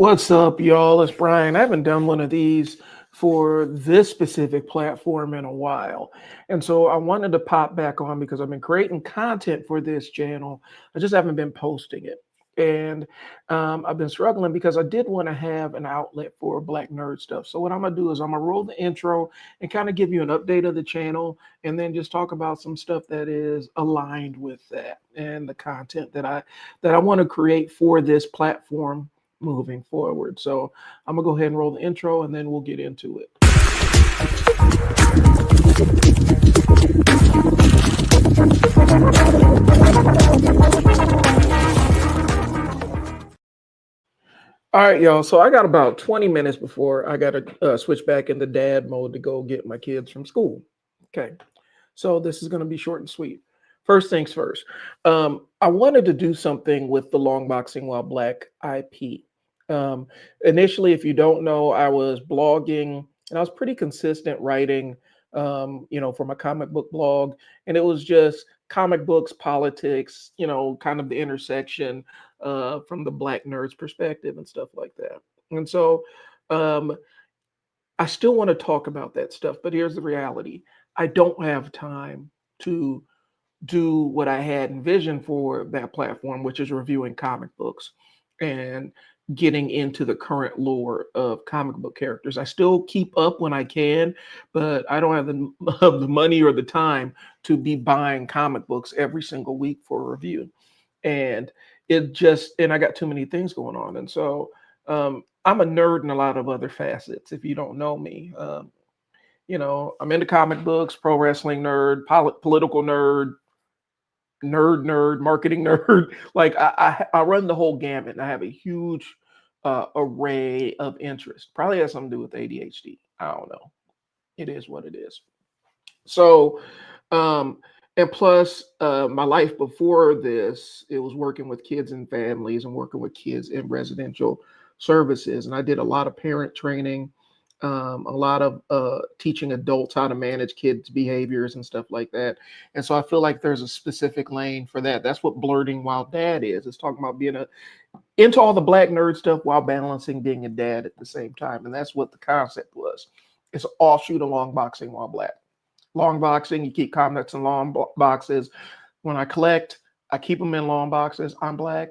What's up, y'all? It's Brian. I haven't done one of these for this specific platform in a while. And so I wanted to pop back on because I've been creating content for this channel. I just haven't been posting it. And I've been struggling because I did want to have an outlet for Black nerd stuff. So what I'm gonna do is I'm gonna roll the intro and kind of give you an update of the channel, and then just talk about some stuff that is aligned with that and the content that I want to create for this platform moving forward. So I'm gonna go ahead and roll the intro, and then we'll get into it. All right, y'all. So I got about 20 minutes before I got to switch back into dad mode to go get my kids from school. Okay. So this is going to be short and sweet. First things first. I wanted to do something with the Long Boxing While Black IP. Initially, if you don't know, I was blogging and I was pretty consistent writing, for my comic book blog. And it was just comic books, politics, kind of the intersection from the Black nerd's perspective and stuff like that. And so um, I still want to talk about that stuff, but here's the reality. I don't have time to do what I had envisioned for that platform, which is reviewing comic books and getting into the current lore of comic book characters. I still keep up when I can, but I don't have the money or the time to be buying comic books every single week for a review. And and I got too many things going on. And so I'm a nerd in a lot of other facets. If you don't know me, I'm into comic books, pro wrestling nerd, political nerd, marketing nerd. Like I run the whole gamut. And I have a huge array of interest. Probably has something to do with ADHD. I don't know. It is what it is. So, um, and plus, my life before this, it was working with kids and families and working with kids in residential services. And I did a lot of parent training, a lot of teaching adults how to manage kids' behaviors and stuff like that. And so I feel like there's a specific lane for that. That's what blurting while dad is. It's talking about being into all the Black nerd stuff while balancing being a dad at the same time. And that's what the concept was. It's an offshoot of long boxing while Black. Long boxing, you keep comics in long boxes. When I collect, I keep them in long boxes. I'm Black,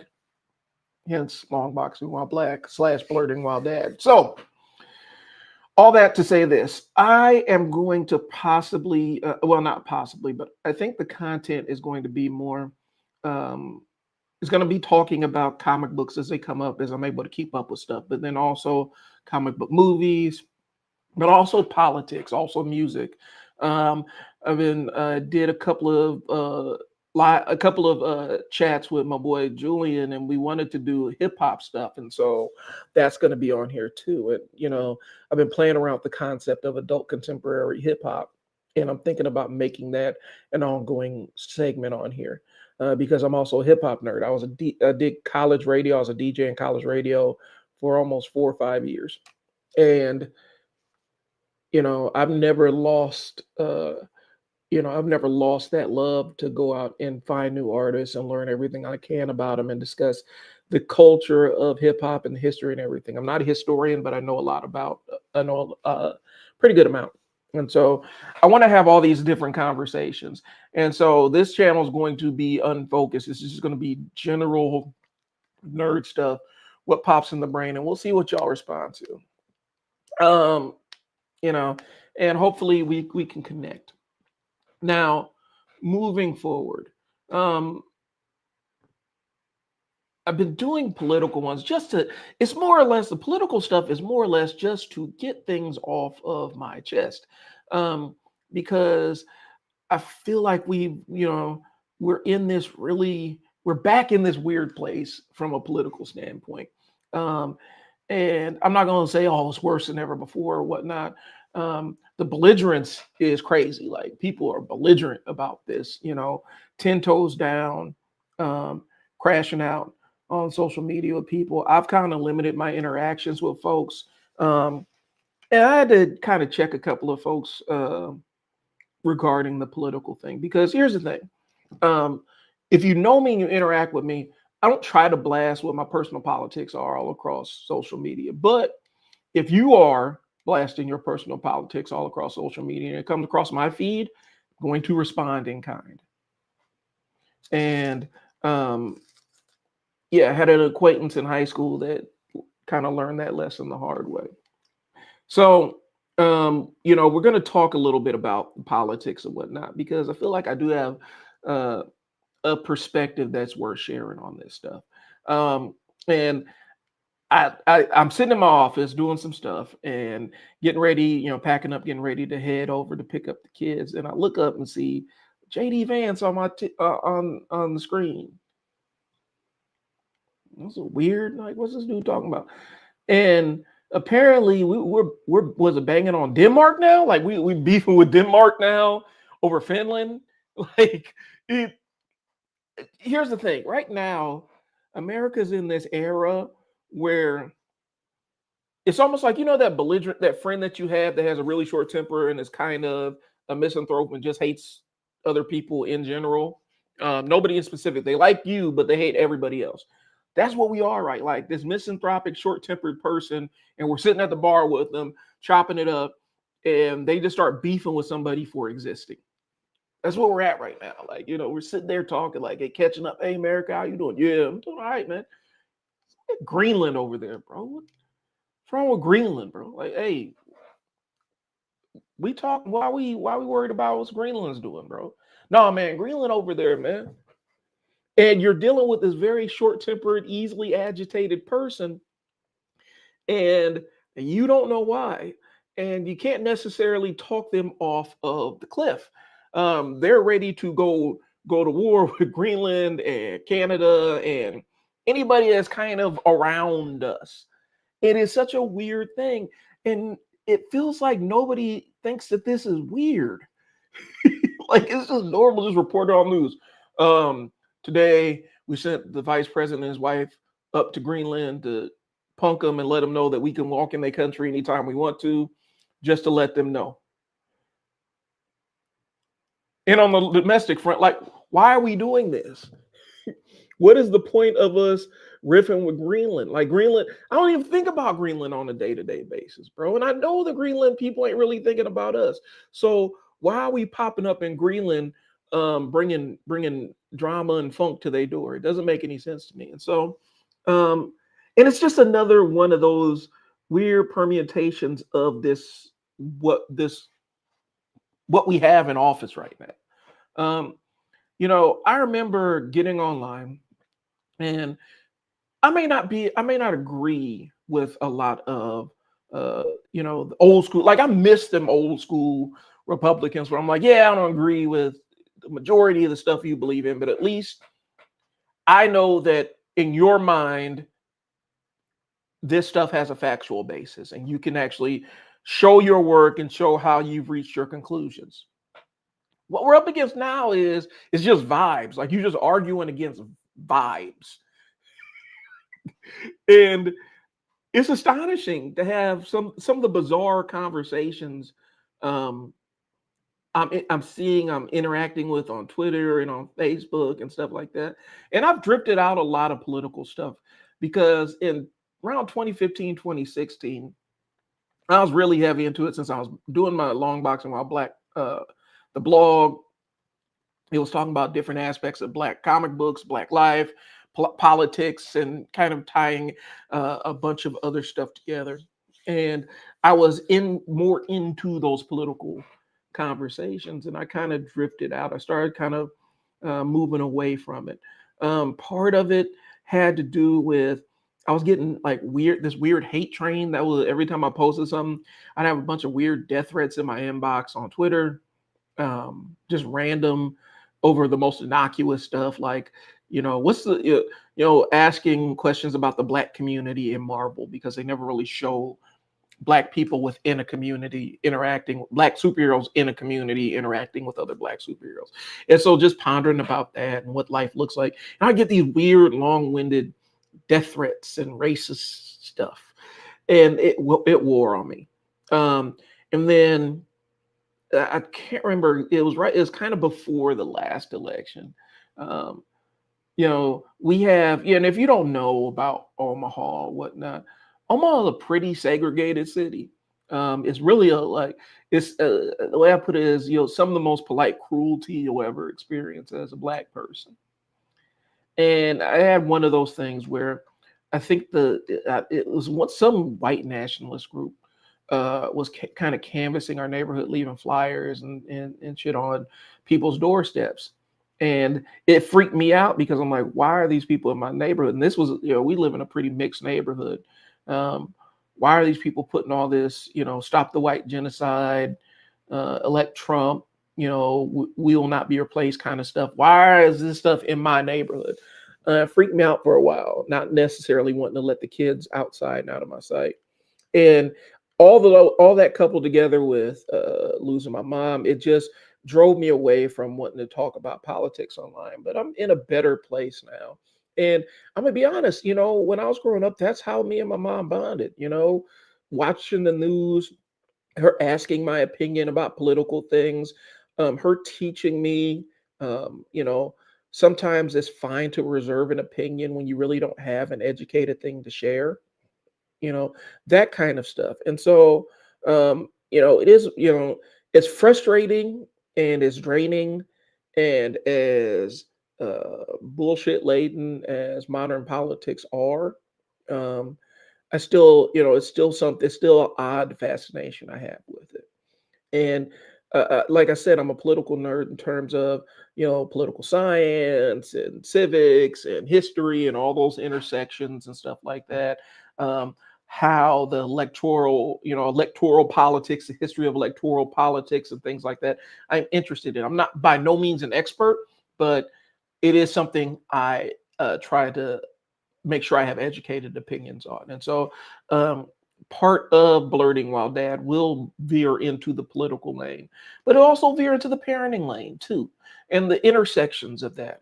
hence long boxing while Black / blurting while dad. So all that to say this, I am going to possibly, well, not possibly, but I think the content is going to be more, um, is going to be talking about comic books as they come up, as I'm able to keep up with stuff, but then also comic book movies, but also politics, also music. Um, I've been did a couple of chats with my boy Julian, and we wanted to do hip hop stuff, and so that's going to be on here too. And I've been playing around with the concept of adult contemporary hip hop, and I'm thinking about making that an ongoing segment on here. Because I'm also a hip hop nerd. I did college radio. I was a DJ in college radio for almost 4 or 5 years, and I've never lost I've never lost that love to go out and find new artists and learn everything I can about them and discuss the culture of hip hop and the history and everything. I'm not a historian, but I know a lot about I know a pretty good amount. And so I want to have all these different conversations. And so this channel is going to be unfocused. This is just going to be general nerd stuff, what pops in the brain, and we'll see what y'all respond to. Um, you know, and hopefully we can connect. Now, moving forward, um, I've been doing political ones it's more or less, the political stuff is more or less just to get things off of my chest. Um, because I feel like we're in this we're back in this weird place from a political standpoint. Um, and I'm not going to say, oh, it's worse than ever before or whatnot. The belligerence is crazy. Like people are belligerent about this, 10 toes down, um, crashing out on social media with people. I've kind of limited my interactions with folks. Um, and I had to kind of check a couple of folks regarding the political thing, because here's the thing. Um, if you know me and you interact with me, I don't try to blast what my personal politics are all across social media. But if you are blasting your personal politics all across social media and it comes across my feed, I'm going to respond in kind. And yeah, I had an acquaintance in high school that kind of learned that lesson the hard way. So, we're going to talk a little bit about politics and whatnot because I feel like I do have uh, a perspective that's worth sharing on this stuff. And I'm sitting in my office doing some stuff and getting ready, packing up, getting ready to head over to pick up the kids. And I look up and see JD Vance on on the screen. That's weird. Like, what's this dude talking about? And apparently, we're was it banging on Denmark now? Like, we beefing with Denmark now over Finland? Like, it. Here's the thing. Right now, America's in this era where it's almost like that belligerent, that friend that you have that has a really short temper and is kind of a misanthrope and just hates other people in general. Nobody in specific. They like you, but they hate everybody else. That's what we are, right? Like this misanthropic, short-tempered person, and we're sitting at the bar with them, chopping it up, and they just start beefing with somebody for existing. That's what we're at right now. Like, we're sitting there talking, like, hey, catching up. Hey, America, how you doing? Yeah, I'm doing all right, man. Greenland over there, bro. What's wrong with Greenland, bro? Like, hey, we talk. Why we worried about what Greenland's doing, bro? No, man, Greenland over there, man. And you're dealing with this very short-tempered, easily agitated person, and you don't know why, and you can't necessarily talk them off of the cliff. They're ready to go to war with Greenland and Canada and anybody that's kind of around us. It is such a weird thing, and it feels like nobody thinks that this is weird. Like it's just normal, just reported on news. Today we sent the vice president and his wife up to Greenland to punk them and let them know that we can walk in their country anytime we want to, just to let them know. And on the domestic front, like, why are we doing this? What is the point of us riffing with Greenland? Like Greenland, I don't even think about Greenland on a day-to-day basis, bro. And I know the Greenland people ain't really thinking about us. So why are we popping up in Greenland, bringing drama and funk to their door? It doesn't make any sense to me. And so, um, and it's just another one of those weird permutations of this what we have in office right now. I remember getting online, and I may not agree with a lot of the old school. Like I miss them old school Republicans where I'm like, yeah, I don't agree with the majority of the stuff you believe in, but at least I know that in your mind, this stuff has a factual basis and you can actually show your work and show how you've reached your conclusions. What we're up against now is just vibes. Like you're just arguing against vibes. And it's astonishing to have some of the bizarre conversations um, I'm interacting with on Twitter and on Facebook and stuff like that. And I've drifted out a lot of political stuff because in around 2015, 2016, I was really heavy into it since I was doing my long boxing while black. The blog, it was talking about different aspects of black comic books, black life, politics, and kind of tying a bunch of other stuff together. And I was more into those political conversations, and I kind of drifted out. I started kind of moving away from it. Part of it had to do with I was getting like this weird hate train that was every time I posted something, I'd have a bunch of weird death threats in my inbox on Twitter, just random over the most innocuous stuff like what's the asking questions about the black community in Marvel because they never really show black people within a community interacting, black superheroes in a community interacting with other black superheroes. And so just pondering about that and what life looks like, and I get these weird long-winded death threats and racist stuff, and it wore on me. And then I can't remember. It was right. It was kind of before the last election. We have, yeah, and if you don't know about Omaha or whatnot, Omaha is a pretty segregated city. It's really it's the way I put it is, some of the most polite cruelty you'll ever experience as a black person. And I had one of those things where I think it was what some white nationalist group was kind of canvassing our neighborhood, leaving flyers and shit on people's doorsteps. And it freaked me out because I'm like, why are these people in my neighborhood? And this was, we live in a pretty mixed neighborhood. Um, why are these people putting all this, stop the white genocide, elect Trump, we will not be replaced kind of stuff? Why is this stuff in my neighborhood? Freaked me out for a while, not necessarily wanting to let the kids outside and out of my sight. And all that coupled together with losing my mom, it just drove me away from wanting to talk about politics online. But I'm in a better place now. And I'm gonna be honest, when I was growing up, that's how me and my mom bonded, watching the news, her asking my opinion about political things, her teaching me, sometimes it's fine to reserve an opinion when you really don't have an educated thing to share, you know, that kind of stuff. And so, it is, it's frustrating and it's draining and as bullshit laden as modern politics are. Um, I still, it's still something, it's still an odd fascination I have with it. And like I said, I'm a political nerd in terms of, political science and civics and history and all those intersections and stuff like that. Um, how the electoral politics, the history of electoral politics and things like that, I'm interested in. I'm not by no means an expert, but it is something I try to make sure I have educated opinions on. And so, um, part of blurting while dad will veer into the political lane, but it also veer into the parenting lane too, and the intersections of that.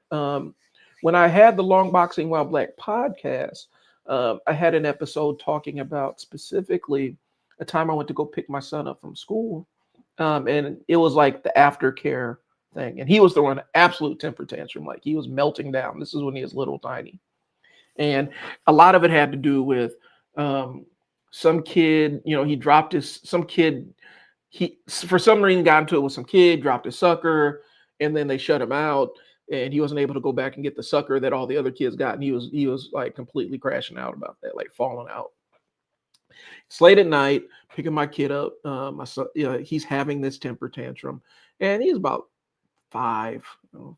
When I had the Long Boxing While Black podcast, I had an episode talking about specifically a time I went to go pick my son up from school, and it was like the aftercare thing, and he was throwing an absolute temper tantrum, like he was melting down. This is when he was little tiny, and a lot of it had to do with some kid, he dropped his some kid, he for some reason got into it with some kid, dropped his sucker, and then they shut him out, and he wasn't able to go back and get the sucker that all the other kids got, and he was like completely crashing out about that, like falling out. It's late at night, picking my kid up. My son, he's having this temper tantrum, and he's about 5,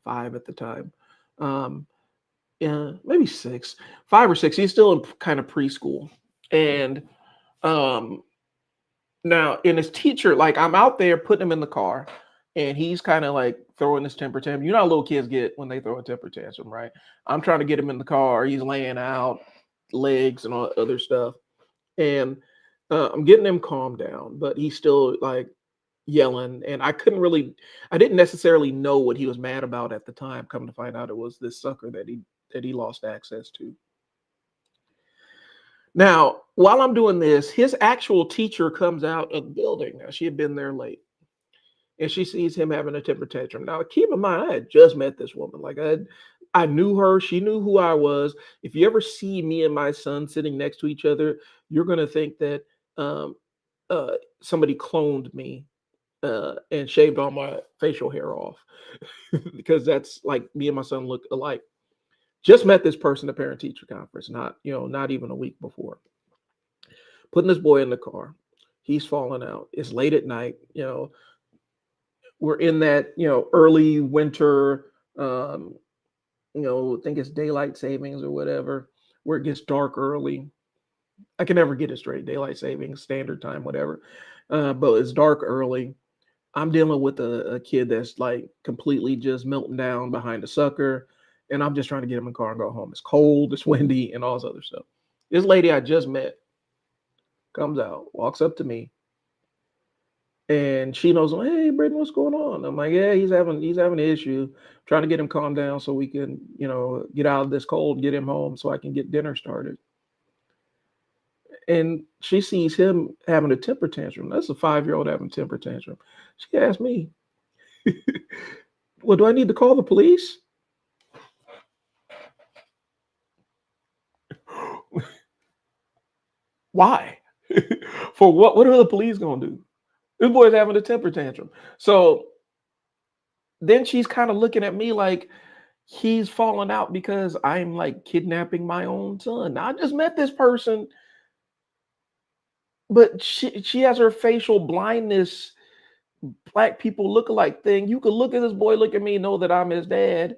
5 at the time. Um, yeah, maybe 6, 5 or 6. He's still in kind of preschool. And um now in his teacher, like I'm out there putting him in the car and he's kind of like throwing this temper tantrum. You know how little kids get when they throw a temper tantrum, right? I'm trying to get him in the car. He's laying out legs and all other stuff. And I'm getting him calmed down, but he's still like yelling. And I didn't necessarily know what he was mad about at the time. Come to find out it was this sucker that he lost access to. Now, while I'm doing this, his actual teacher comes out of the building. Now, she had been there late and she sees him having a temper tantrum. Now, keep in mind, I had just met this woman. Like, I knew her. She knew who I was. If you ever see me and my son sitting next to each other, you're going to think that um, somebody cloned me and shaved all my facial hair off because that's like me and my son look alike. Just met this person at parent teacher conference, not even a week before. Putting this boy in the car. He's falling out. It's late at night. We're in that, early winter, I think it's daylight savings or whatever, where it gets dark early. I can never get it straight. Daylight savings, standard time, whatever. But it's dark early. I'm dealing with a kid that's like completely just melting down behind a sucker. And I'm just trying to get him in the car and go home. It's cold, it's windy, and all this other stuff. This lady I just met comes out, walks up to me, and she knows, hey, Britton, what's going on? I'm like, yeah, he's having an issue. Trying to get him calmed down so we can, get out of this cold, get him home so I can get dinner started. And she sees him having a temper tantrum. That's a 5-year-old having a temper tantrum. She asked me, well, do I need to call the police? Why? For what? What are the police gonna do? This boy's having a temper tantrum. So then she's kind of looking at me like he's falling out because I'm like kidnapping my own son. I just met this person, but she has her facial blindness, black people look-alike thing. You could look at this boy, look at me, know that I'm his dad,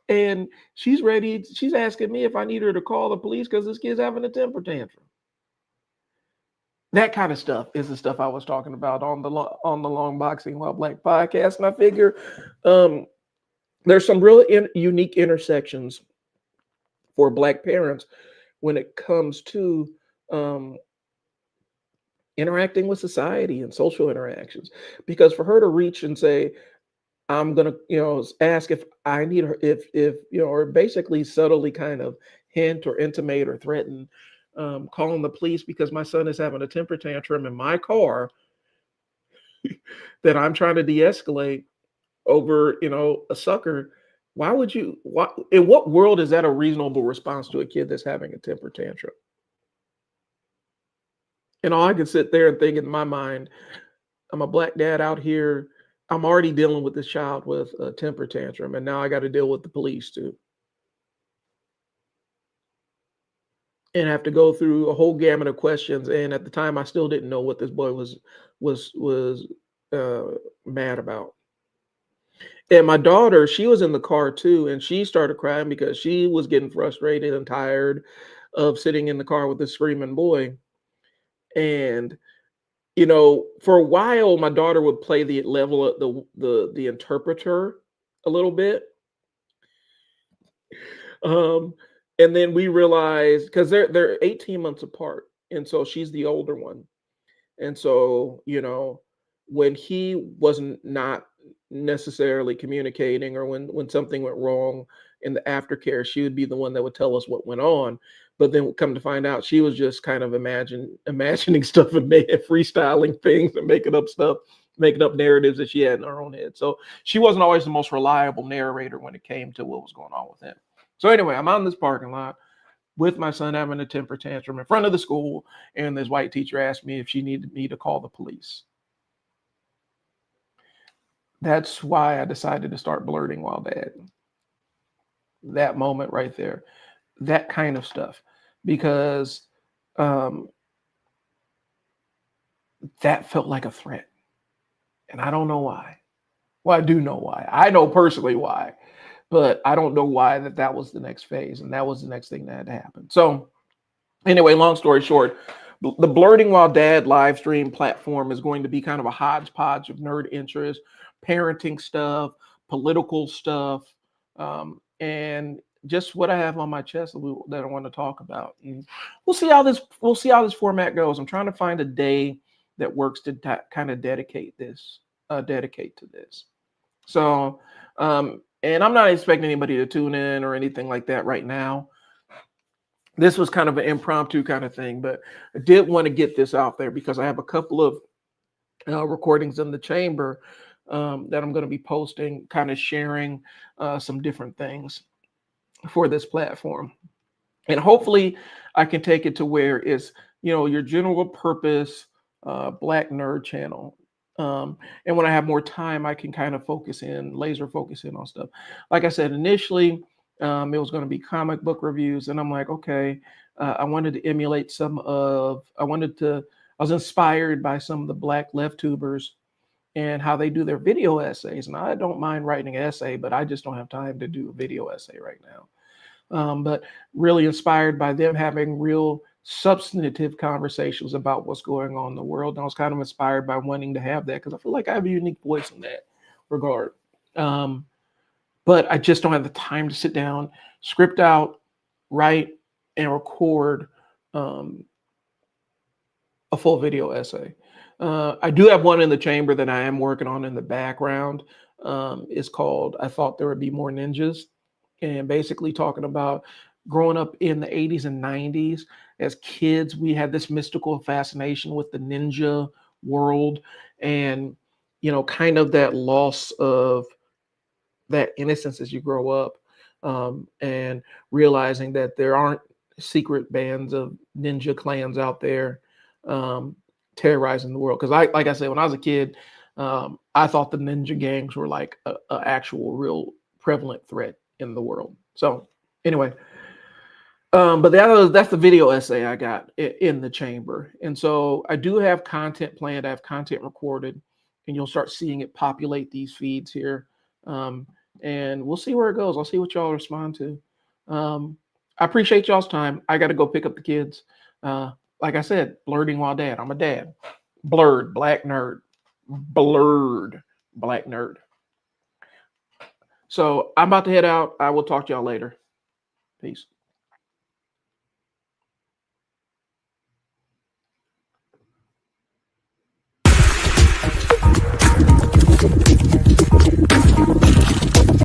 and she's ready. She's asking me if I need her to call the police because this kid's having a temper tantrum. That kind of stuff is the stuff I was talking about on the on the Long Boxing While Black podcast, and I figure um, there's some real unique intersections for black parents when it comes to um, interacting with society and social interactions. Because for her to reach and say, I'm gonna, ask if I need her, if or basically subtly kind of hint or intimate or threaten calling the police because my son is having a temper tantrum in my car that I'm trying to de-escalate over, a sucker. Why would you? Why, in what world is that a reasonable response to a kid that's having a temper tantrum? And all I can sit there and think in my mind, I'm a black dad out here. I'm already dealing with this child with a temper tantrum, and now I got to deal with the police too, and have to go through a whole gamut of questions. And at the time, I still didn't know what this boy was uh, mad about. And my daughter, she was in the car too, and she started crying because she was getting frustrated and tired of sitting in the car with this screaming boy. And for a while, my daughter would play the level of the interpreter a little bit. Um, and then we realized because they're 18 months apart, and so she's the older one. And so, when he wasn't not necessarily communicating or when something went wrong in the aftercare, she would be the one that would tell us what went on. But then come to find out she was just kind of imagining stuff and freestyling things and making up stuff, making up narratives that she had in her own head. So she wasn't always the most reliable narrator when it came to what was going on with him. So anyway, I'm out in this parking lot with my son having a temper tantrum in front of the school, and this white teacher asked me if she needed me to call the police. That's why I decided to start blurting while dad. That moment right there, that kind of stuff, because um, that felt like a threat, and I don't know why. Well, I do know why. I know personally why, but I don't know why that was the next phase, and that was the next thing that had to happen. So anyway, long story short, the Blurting While Dad live stream platform is going to be kind of a hodgepodge of nerd interest, parenting stuff, political stuff, and just what I have on my chest that I want to talk about. And we'll see how this format goes. I'm trying to find a day that works to kind of dedicate to this. So, and I'm not expecting anybody to tune in or anything like that right now. This was kind of an impromptu kind of thing, but I did want to get this out there because I have a couple of recordings in the chamber that I'm going to be posting, kind of sharing some different things for this platform. And hopefully I can take it to where it's, your general purpose Black nerd channel. And when I have more time, I can kind of laser focus in on stuff. Like I said, initially, it was going to be comic book reviews. And I'm like, okay, I wanted to emulate I was inspired by some of the Black left tubers and how they do their video essays. And I don't mind writing an essay, but I just don't have time to do a video essay right now. But really inspired by them having real substantive conversations about what's going on in the world. And I was kind of inspired by wanting to have that because I feel like I have a unique voice in that regard. But I just don't have the time to sit down, script out, write, and record a full video essay. I do have one in the chamber that I am working on in the background. It's called I Thought There Would Be More Ninjas, and basically talking about growing up in the 80s and 90s. As kids, we had this mystical fascination with the ninja world and, kind of that loss of that innocence as you grow up, and realizing that there aren't secret bands of ninja clans out there um, terrorizing the world. Because like I said, when I was a kid, I thought the ninja gangs were like a actual, real prevalent threat in the world. So anyway, but that's the video essay I got in the chamber. And so I do have content planned. I have content recorded, and you'll start seeing it populate these feeds here. Um, and we'll see where it goes. I'll see what y'all respond to. I appreciate y'all's time. I got to go pick up the kids. Like I said, blurting while dad. I'm a dad. Blurred, black nerd. Blurred, black nerd. So I'm about to head out. I will talk to y'all later. Peace.